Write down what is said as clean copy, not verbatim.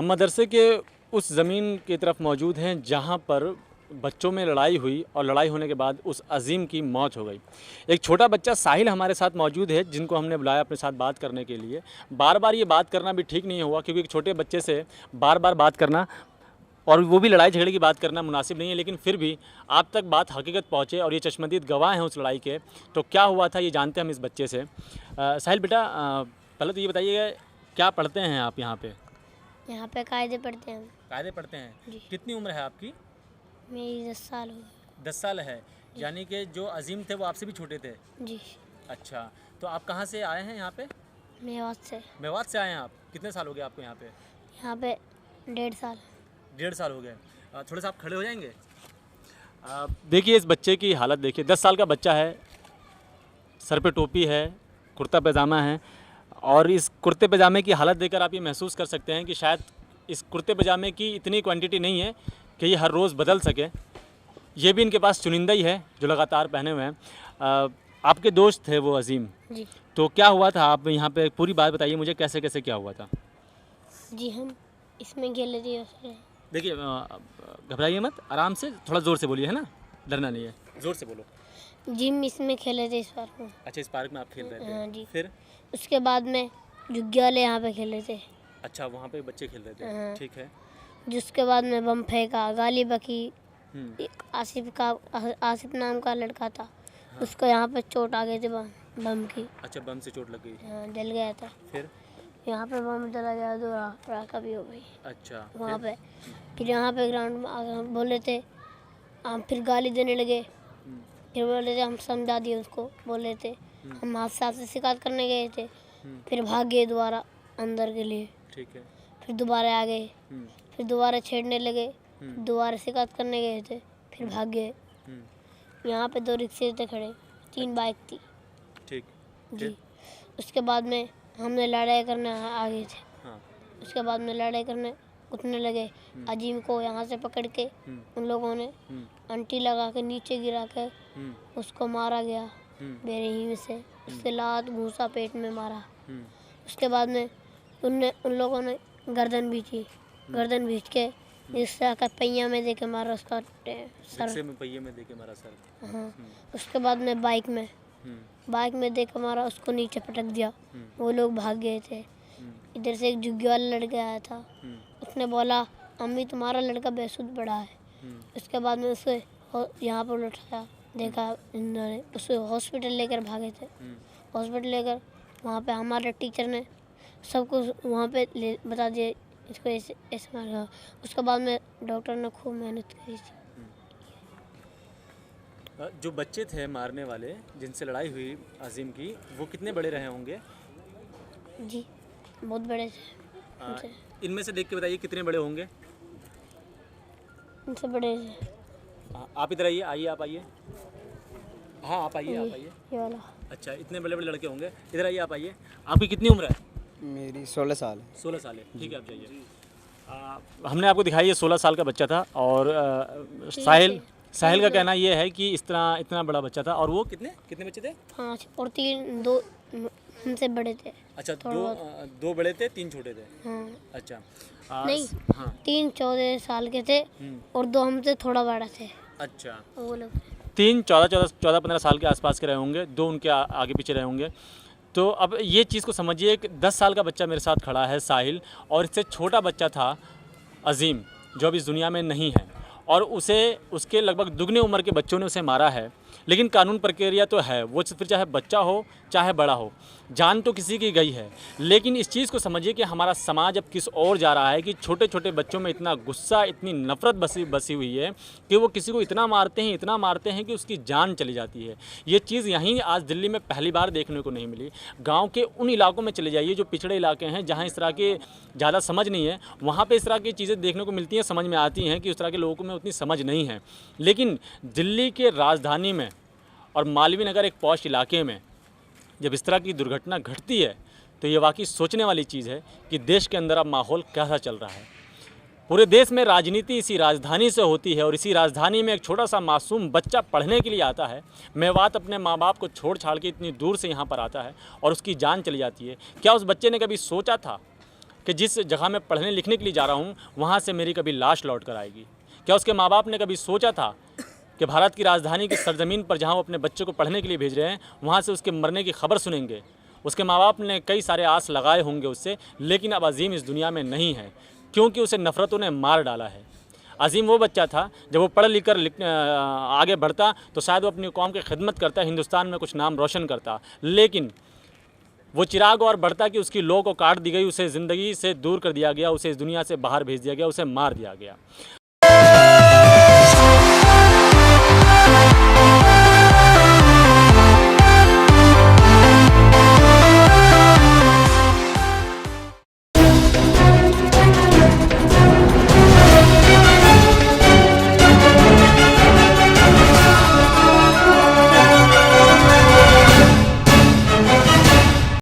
हम मदरसे के उस ज़मीन की तरफ मौजूद हैं जहाँ पर बच्चों में लड़ाई हुई और लड़ाई होने के बाद उस अजीम की मौत हो गई। एक छोटा बच्चा साहिल हमारे साथ मौजूद है, जिनको हमने बुलाया अपने साथ बात करने के लिए। बार बार ये बात करना भी ठीक नहीं हुआ, क्योंकि एक छोटे बच्चे से बार बार बात करना और वो भी लड़ाई झगड़े की बात करना मुनासिब नहीं है। लेकिन फिर भी आप तक बात हकीकत पहुँचे और ये चश्मदीद गवाह हैं उस लड़ाई के। तो क्या हुआ था ये जानते हैं हम इस बच्चे से। साहिल बेटा, पहले तो ये बताइएगा, क्या पढ़ते हैं आप यहाँ पे? यहाँ पे कायदे पढ़ते हैं। कायदे पढ़ते हैं? जी। कितनी उम्र है आपकी? मेरी 10 साल हो गई। 10 साल है, यानी कि जो अजीम थे वो आपसे भी छोटे थे। जी। अच्छा, तो आप कहाँ से आए हैं यहाँ पे? मेवात से। मेवात से आए हैं आप? कितने साल हो गए आपको यहाँ पे? यहाँ पे 1.5 साल। 1.5 साल हो गए। थोड़ा सा आप खड़े हो जाएंगे। देखिए इस बच्चे की हालत देखिए, 10 साल का बच्चा है, सर पे टोपी है, कुर्ता पैजामा है, और इस कुर्ते पैजामे की हालत देखकर आप ये महसूस कर सकते हैं कि शायद इस कुर्ते पैजामे की इतनी क्वांटिटी नहीं है कि ये हर रोज़ बदल सके। ये भी इनके पास चुनिंदा ही है जो लगातार पहने हुए हैं। आपके दोस्त थे वो अजीम, जी। तो क्या हुआ था? आप यहाँ पे पूरी बात बताइए मुझे, कैसे कैसे क्या हुआ था? जी, हम इसमें खेले थे। देखिए घबराइए मत, आराम से, थोड़ा ज़ोर से बोलिए, है ना, डरना नहीं है, ज़ोर से बोलो। जिम इसमें खेले थे इस पार्क में। अच्छा, इस पार्क में आप खेल रहे थे? हाँ जी। फिर? उसके बाद में जुग्गी वाले यहाँ पे खेले थे। अच्छा, वहाँ पे बच्चे खेल रहे थे। हाँ। ठीक है। जिसके बाद में बम फेंका, गाली बकी। हम्म। एक आसिफ नाम का लड़का था। हाँ। उसको यहाँ पे चोट आ गई थी बम की। अच्छा, बम से चोट लग गई? हाँ, जल गया था। फिर? यहाँ पे बम चला गया तो राख भी हो गई। अच्छा, वहाँ पे फिर यहाँ पे ग्राउंड में आगे बोले थे, हम फिर गाली देने लगे। फिर बोले थे हम समझा दिए उसको, बोले थे हम हादसा से शिकायत करने गए थे। फिर भाग गए दोबारा अंदर के लिए। ठीक है। फिर दोबारा आ गए, फिर दोबारा छेड़ने लगे, दोबारा शिकायत करने गए थे, फिर भाग गए। यहाँ पे 2 रिक्शे थे खड़े, 3 बाइक थी। ठीक। जी। उसके बाद में हमने लड़ाई करने आ गए थे। हाँ। उसके बाद में लड़ाई करने उठने लगे। अजीम को यहाँ से पकड़ के उन लोगों ने अंटी लगा के नीचे गिरा के उसको मारा गया बेरहमी से। उसके लात घूसा पेट में मारा। उसके बाद में उन लोगों ने गर्दन बीची, गर्दन बीच के जिससे आकर पहिया में दे के मारा उसका सर। में पहिए में दे के मारा सर? हाँ। उसके बाद में बाइक में दे के मारा, उसको नीचे पटक दिया। वो लोग भाग गए थे। इधर से एक जुग्गी वाला लड़का आया था, उसने बोला अम्मी तुम्हारा लड़का बेसुध पड़ा है। उसके बाद में उसे यहाँ पर उठाया, देखा इन्होंने, उसे हॉस्पिटल लेकर भागे थे। हॉस्पिटल लेकर वहाँ पे हमारे टीचर ने सबको वहाँ पे बता दिया इसको ऐसे ऐसे मारा। उसके बाद में डॉक्टर ने खूब मेहनत करी थी। जो बच्चे थे मारने वाले जिनसे लड़ाई हुई अजीम की, वो कितने बड़े रहे होंगे? जी, बहुत बड़े थे। इनमें से देख के बताइए कितने बड़े होंगे? इनसे बड़े थे। आप इधर आइए, आप आइए। हाँ, आप आइए, ये वाला। अच्छा, इतने बड़े बड़े लड़के होंगे। इधर आइए, आप आइए। आपकी कितनी उम्र है? मेरी 16 साल। 16 साल है। ठीक है, आप जाइए। हमने आपको दिखाई, ये 16 साल का बच्चा था। और साहिल का कहना ये है कि इतना बड़ा बच्चा था। और वो कितने बच्चे थे? 5 और 2 हमसे बड़े थे। अच्छा, दो बड़े थे, 3 छोटे थे। हाँ। अच्छा। नहीं, हाँ। 3 14 साल के थे और 2 हमसे थोड़ा बड़ा थे। अच्छा, वो लोग 3 14-15 साल के आसपास के रहे होंगे, 2 उनके आगे पीछे रहे होंगे। तो अब ये चीज़ को समझिए कि 10 साल का बच्चा मेरे साथ खड़ा है साहिल, और इससे छोटा बच्चा था अजीम जो अब इस दुनिया में नहीं है, और उसके लगभग दुगने उम्र के बच्चों ने उसे मारा है। लेकिन कानून प्रक्रिया तो है, वो फिर चाहे बच्चा हो चाहे बड़ा हो, जान तो किसी की गई है। लेकिन इस चीज़ को समझिए कि हमारा समाज अब किस ओर जा रहा है कि छोटे छोटे बच्चों में इतना गुस्सा, इतनी नफ़रत बसी हुई है कि वो किसी को इतना मारते हैं कि उसकी जान चली जाती है। ये चीज़ यहीं आज दिल्ली में पहली बार देखने को नहीं मिली। गाँव के उन इलाकों में चले जाइए जो पिछड़े इलाके हैं, जहाँ इस तरह के ज़्यादा समझ नहीं है, वहाँ पर इस तरह की चीज़ें देखने को मिलती हैं, समझ में आती हैं कि उस तरह के लोगों में उतनी समझ नहीं है। लेकिन दिल्ली के राजधानी में और मालवीय नगर एक पॉश इलाके में जब इस तरह की दुर्घटना घटती है तो ये वाकई सोचने वाली चीज़ है कि देश के अंदर अब माहौल कैसा चल रहा है। पूरे देश में राजनीति इसी राजधानी से होती है, और इसी राजधानी में एक छोटा सा मासूम बच्चा पढ़ने के लिए आता है। मेवात अपने माँ बाप को छोड़ छाड़ के इतनी दूर से यहाँ पर आता है और उसकी जान चली जाती है। क्या उस बच्चे ने कभी सोचा था कि जिस जगह मैं पढ़ने लिखने के लिए जा रहा हूँ वहाँ से मेरी कभी लाश लौट कर आएगी? क्या उसके माँ बाप ने कभी सोचा था कि भारत की राजधानी की सरजमीन पर जहाँ वो अपने बच्चे को पढ़ने के लिए भेज रहे हैं वहाँ से उसके मरने की खबर सुनेंगे? उसके माँ बाप ने कई सारे आस लगाए होंगे उससे, लेकिन अब अजीम इस दुनिया में नहीं है क्योंकि उसे नफ़रतों ने मार डाला है। अजीम वो बच्चा था जब वो पढ़ लिख कर आगे बढ़ता तो शायद वो अपनी कौम की खिदमत करता, हिंदुस्तान में कुछ नाम रोशन करता, लेकिन वो चिराग और बढ़ता कि उसकी लौ को काट दी गई, उसे ज़िंदगी से दूर कर दिया गया, उसे इस दुनिया से बाहर भेज दिया गया, उसे मार दिया गया।